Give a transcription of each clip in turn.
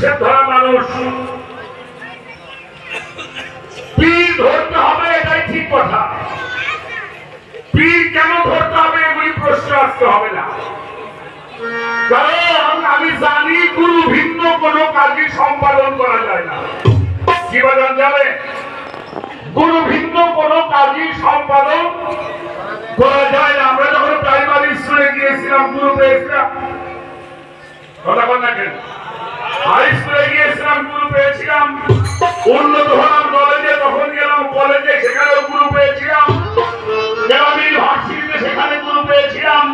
নিঃশ্বাস ধরা মানুষ, পীর ধরতে হবে এটাই ঠিক কথা। পীর কেন ধরতে হবে এগুলি প্রশ্ন আসতে হবে না, কারণ আমি জানি গুরু ভিন্ন কোনো কাজই সম্পাদন করা যায় না। কি বলেন যাবে? গুরু ভিন্ন কোনো কাজই সম্পাদন করা যায় না। আমরা যখন প্রাইমারি স্কুলে গিয়েছিলাম গুরু পেয়েছিলাম, কথা বল না কেন? হাই স্কুলে গিয়েছিলাম গুরু পেয়েছিলাম, উন্নত হলাম কলেজে, তখন গেলাম কলেজে, সেখানেও গুরু পেয়েছিলাম, গেলাম ইউনিভার্সিটিতে, সেখানে গুরু পেয়েছিলাম,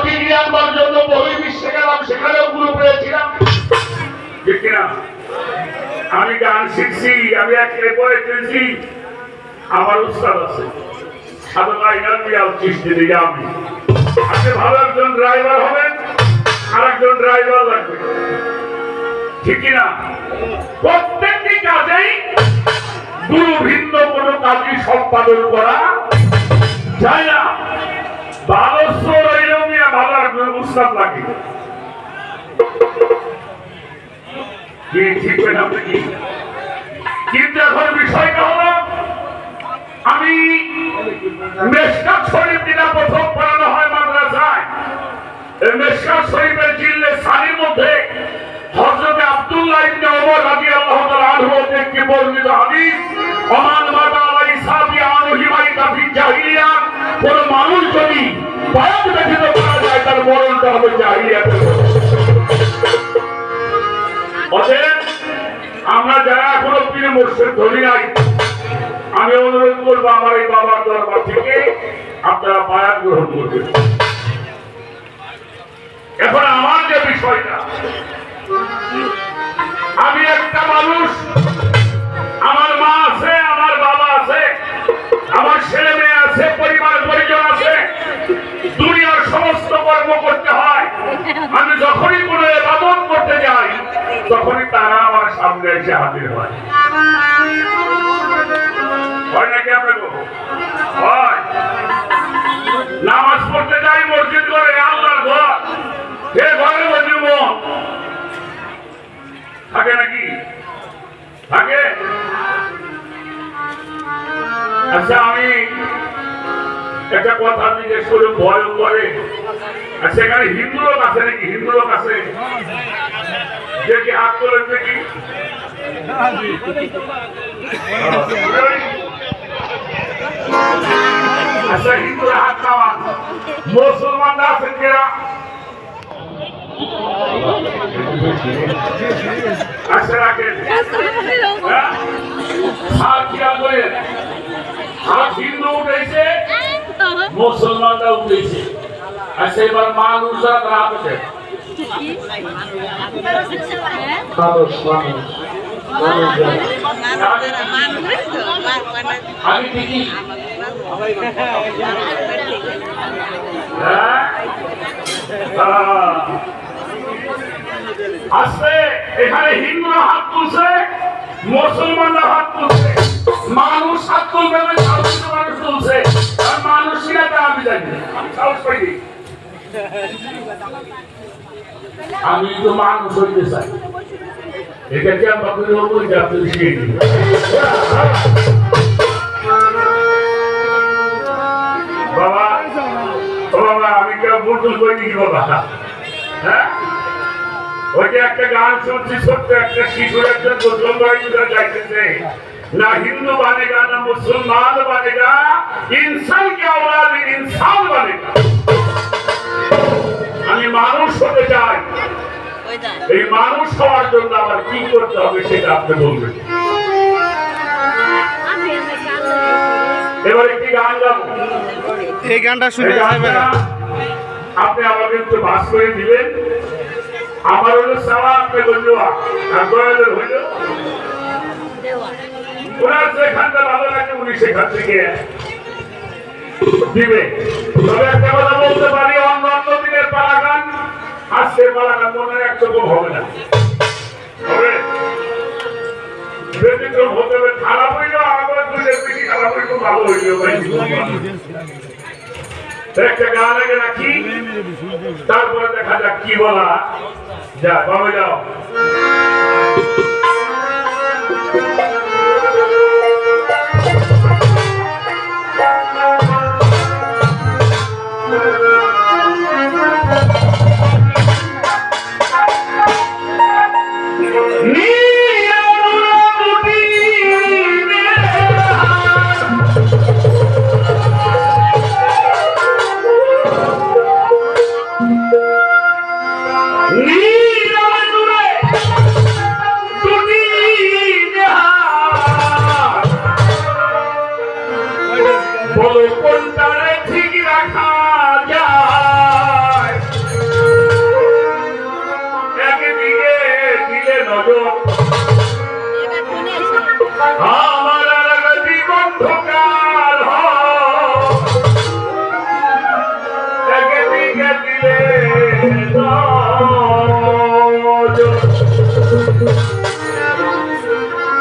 ডিগ্রি আনবার জন্য বহির্বিশ্বে গেলাম, সেখানেও গুরু পেয়েছিলাম। ঠিক কিনা? আমি গান শিখছি, আমি একেবারে পড়ে চলছি, আমার উস্তাদ আছে আপনি ভালো একজন ড্রাইভার হবেন, আর একজন ড্রাইভার লাগবে। ঠিক কিনা? প্রত্যেকটি কাজেই গুরু ভিন্ন কোনো কাজই সম্পাদন করা যায় না। ভালো সোর হইলেও মিয়া ভালো একজন উস্তাদ লাগে। কি ঠিক পেন আপনি কি? কিন্তু এখন বিষয়টা হলো, আমি মেশকাত শরীফ দিনা প্রথম পড়ানো হয় মাদ্রাসায়। এই মেশকাত শরীফের জিল্লে সারির মধ্যে হযরত আব্দুল্লাহ ইবনে ওমর রাদিয়াল্লাহু তাআলা আনহু থেকে বর্ণিত হাদিস, ওমান মাতা আলাই সাবি আনহু মাইতা ফি জাহিলিয়া, কোন মানুষ যদি বায়াত ব্যতীত মারা যায় তার মরণটা হবে জাহিলিয়াতে। অতএব আমরা যারা এখনো পীর মুর্শিদ ধরি নাই, আমি অনুরোধ করবো আমার এই বাবার দরবার থেকে আপনারা বায়াত গ্রহণ করবেন। এখন আমার যে বিষয়টা, আমি একটা মানুষ, আমার মা আছে, আমার বাবা আছে, আমার ছেলে মেয়ে আছে, পরিবার পরিজন আছে, দুনিয়ার সমস্ত কর্ম করতে হয়। আমি যখনই কোনো ইবাদত করতে যাই তখনই তারা আমার সামনে এসে হাজির হয়। হয় নাকি আপনাকে? হয়। নামাজ পড়তে যাই মসজিদ করে, আল্লাহর ঘর, সে ঘরে বসে মন থাকে নাকি? থাকে। আচ্ছা, আমি একটা কথা জিজ্ঞেস করে ভয় করে, সেখানে হিন্দু লোক আছে নাকি? হিন্দু লোক আছে? যে কি হাত তোলেন দেখি? আচ্ছা, হিন্দুরা হাত নামান। মুসলমানরা আছেন কেরা? আচ্ছা, রাখেন। হাত খেয়াল করেন, হাত হিন্দু উঠেছে, মুসলমানরা উঠেছে। আচ্ছা, এবার মানুষরা তারা হাত উঠে। আমি দেখি আসলে এখানে হিন্দুরা হাত তুলছে, মুসলমানরা হাত তুলছে, মানুষ হাত তুলবে, মানুষ তুলছে, আর মানুষরা আমি জানি, আমি সাহস পাইনি। আমি তো মানুষ হইতে চাই, এটা কি আমাকে শিখিয়ে দিই। বাবা, ও বাবা, আমি কেউ ভুল করিনি কি বাবা? হ্যাঁ, ওই যে একটা গান শুনছি, ছোট্ট একটা শিশুর একজন মুসলমান যাইতেছে, না হিন্দু বানেগা না মুসলমান বানেগা, ইনসান কে औलाद ইনসান বানেগা। আমি মানুষ হতে চাই, এই মানুষ হওয়ার জন্য আমার কি করতে হবে সেটা আপনি বলবেন। এবার একটি গান গাবো, এই গানটা শুনে আপনি আমাকে একটু বাস করে দিবেন। আমার হলো সাওয়া, আপনি বললো আর দয়ালের হইল ওনার যেখানটা ভালো লাগে উনি সেখান থেকে দিবে। তবে একটা কথা বলতে পারি, অন্য অন্য দিনের পালা গান আজকের পালা গান মনে একরকম হবে না, হবে ব্যতিক্রম হতে হবে। খারাপ হইলেও আবার দুইটা বেশি খারাপ হইলেও ভালো হইলেও একটা গান আগে রাখি, তারপরে দেখা যাক কি বলা যা। বাবা যাও। বলো কোনটারে ঠিক রাখা যায়, একদিকে দিলে নজর আমার আর জীবন অন্ধকার হয়, একদিকে দিলে নজর।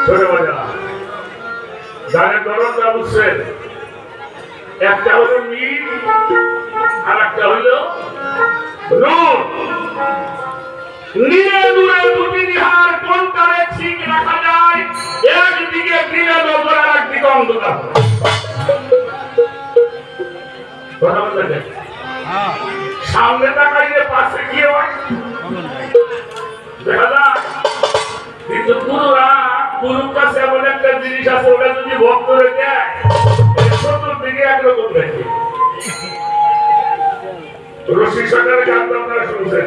ছোট বাজা গানের ধরনটা বুঝছেন? একটা হলো নীল আর একটা হইল নূর। নীলে নূরে দুটি নিহার কোনটারে ঠিক রাখা যায়, একদিকে দিলে নজর আর একদিকে অন্ধকার। কথা বলতে দেখ, সামনে তাকাইলে পাশে কি হয় দেখা যায়, কিন্তু গুরুর কাছে এমন একটা জিনিস আছে, ওটা যদি ভক্তরে দেয় চতুর্দিকে একরকম দেখে। রশি সরকারের গান আপনারা শুনছেন?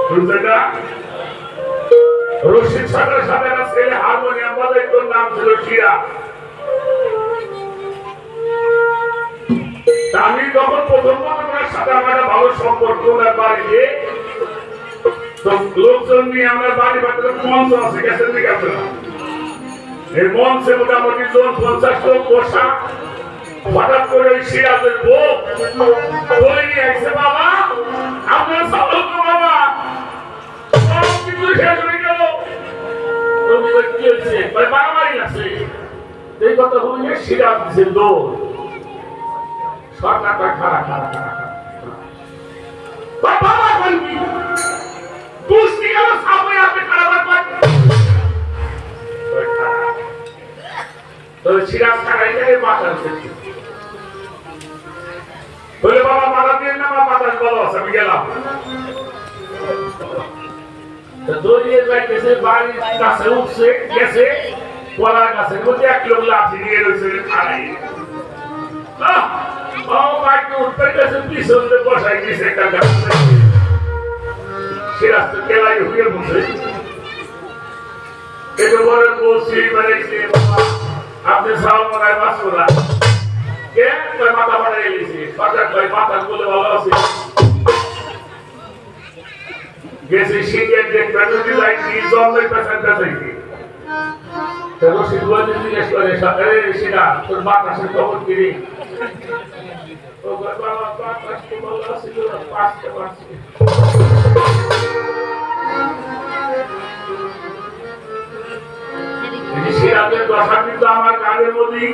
শুনছেন না? রশি সরকারের সাথে একটা ছেলে হারমোনিয়াম বাজাইতো, নাম ছিল শিরা। আমি যখন প্রথম ওনার সাথে আমার ভালো সম্পর্ক, ওনার বাড়িতে লোকজন নিয়ে আমার বাড়ি বাড়িতে মঞ্চ আছে, গেছেন দিকে আছে না? এই মঞ্চে মোটামুটি জন 50 লোক বসা। হঠাৎ করে সিরাজের বউ বলে নিয়ে আসছে, বাবা আপনার সামনে বাবা সব কিছু শেষ হয়ে গেল, কি হয়েছে? বাড়াবাড়ি আছে। এই কথা বলে সিরাজ দিচ্ছে দৌড়, সরকারটা খারাপ খারাপ খারাপ বাবা বলবি পুষ্টি গেল সামনে আপনি খারাপ তবে সিরাজ খারাই যায় বাতাস দেখছি বলে, বাবা মাথা দিয়ে না, আমার বাতাস ভালো আছে, আমি গেলাম। দৌড়িয়ে যাইতেছে, বাড়ির কাছে উঠছে, গেছে কলার কাছে, বলছে 1 লোক লাঠি নিয়ে রয়েছে খাড়াই। উঠতে গেছে, পিছনে বসাই দিয়েছে একটা গাছ। সিরাজ তো কেলাই হয়ে বসে, এটা বলে বসি বেড়েছে, বাবা আপনি সাল মনে বাস করা কে মাথা পাড়া গেছে, মাথা বলে ভালো আছে গেছে শিখে দেখবেন জন্মের পেছন পেছাইছে। রশিদ বলে জিজ্ঞেস করে, সেটা তোর বাতাসের খবর কিনি? সিরাজের দশা কিন্তু আমার গানের মধ্যে